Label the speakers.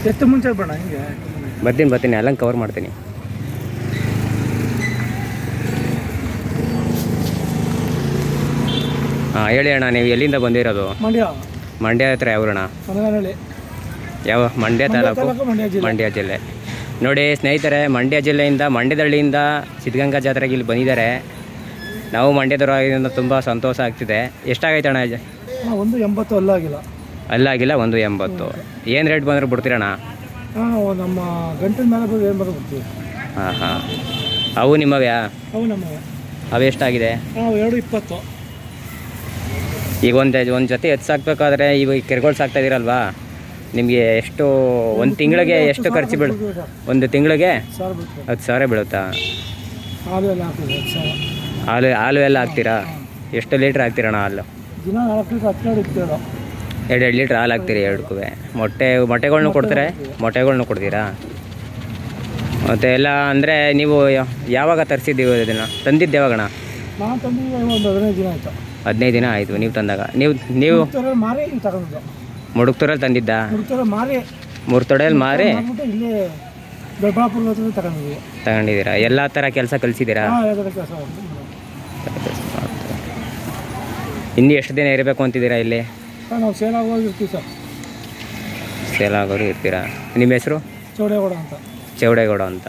Speaker 1: ಎಷ್ಟು ಮುಂಚೆ ಬಣ್ಣ ಹಿಂಗೆ
Speaker 2: ಬರ್ತೀನಿ ಎಲ್ಲ ಕವರ್ ಮಾಡ್ತೀನಿ. ಹಾಂ ಹೇಳಿ ಅಣ್ಣ, ನೀವು ಎಲ್ಲಿಂದ ಬಂದಿರೋದು? ಮಂಡ್ಯ ಹತ್ರ ಯಾವೂರಣ್ಣ? ಯಾವ ಮಂಡ್ಯ ತಾಲೂಕು, ಮಂಡ್ಯ ಜಿಲ್ಲೆ. ನೋಡಿ ಸ್ನೇಹಿತರೆ, ಮಂಡ್ಯ ಜಿಲ್ಲೆಯಿಂದ ಮಂಡ್ಯದಳ್ಳಿಯಿಂದ ಸಿದ್ಧಗಂಗಾ ಜಾತ್ರೆಗೆ ಇಲ್ಲಿ ಬಂದಿದ್ದಾರೆ. ನಾವು ಮಂಡ್ಯದವರಾಗಿದ್ದರಿಂದ ತುಂಬ ಸಂತೋಷ ಆಗ್ತಿದೆ. ಎಷ್ಟಾಗೈತೆ ಅಣ್ಣ?
Speaker 1: 180
Speaker 2: ಅಲ್ಲಾಗಿಲ್ಲ 180. ಏನು ರೇಟ್ ಬಂದರೆ ಬಿಡ್ತೀರಣ್ಣ?
Speaker 1: ನಮ್ಮ ಗಂಟಿನ ಮೇಲೆ ಬಂದು ಏನು ಬಂದು ಬಿಡ್ತೀವಿ.
Speaker 2: ಹಾಂ ಅವು ನಿಮ್ಮವ್ಯಾ? ಅವು ಎಷ್ಟಾಗಿದೆ?
Speaker 1: 220.
Speaker 2: ಈಗ ಒಂದು ಜೊತೆ ಎತ್ತು ಸಾಕ್ಬೇಕಾದ್ರೆ ಈಗ ಕೆರೆಗಳು ಸಾಕ್ತಾ ಇದ್ದೀರಲ್ವಾ, ನಿಮಗೆ ಎಷ್ಟು ಒಂದು ತಿಂಗಳಿಗೆ ಎಷ್ಟು ಖರ್ಚು ಒಂದು ತಿಂಗಳಿಗೆ 10,000 ಬೀಳುತ್ತಾ? ಹಾಲು ಎಲ್ಲ ಹಾಕ್ತೀರಾ? ಎಷ್ಟು ಲೀಟ್ರ್ ಹಾಕ್ತೀರಣ್ಣ ಹಾಲು? 2 ಲೀಟ್ರ್ ಹಾಲು ಹಾಕ್ತೀರಿ ಎರಡಕ್ಕೂ. ಮೊಟ್ಟೆಗಳ್ನು ಕೊಡ್ತಾರೆ? ಮೊಟ್ಟೆಗಳ್ನು ಕೊಡ್ತೀರಾ? ಮತ್ತು ಎಲ್ಲ ಅಂದರೆ ನೀವು ಯಾವಾಗ ತರಿಸಿದ್ದೀವಿ ಇದನ್ನು? ತಂದಿದ್ದು ಯಾವಾಗಣ್ಣ? 15 ದಿನ ಆಯಿತು ನೀವು ತಂದಾಗ. ನೀವು ಮುಡುಕ್ತೂರಲ್ಲಿ ತಂದಿದ್ದ? ಮುರ್ತೊಡೆಯಲ್ಲಿ ಮಾರಿ ತಗೊಂಡಿದ್ದೀರಾ? ಎಲ್ಲ ಥರ ಕೆಲಸ ಕಲಿಸಿದ್ದೀರಾ? ಇನ್ನು ಎಷ್ಟು ದಿನ ಇರಬೇಕು ಅಂತಿದ್ದೀರಾ ಇಲ್ಲಿ?
Speaker 1: ನಾವು ಸೇಲ್
Speaker 2: ಆಗೋರು ಇರ್ತೀರಾ? ನಿಮ್ಮ ಹೆಸರು?
Speaker 1: ಚೌಡೇಗೌಡ ಅಂತ.
Speaker 2: ಚೌಡೇಗೌಡ ಅಂತ.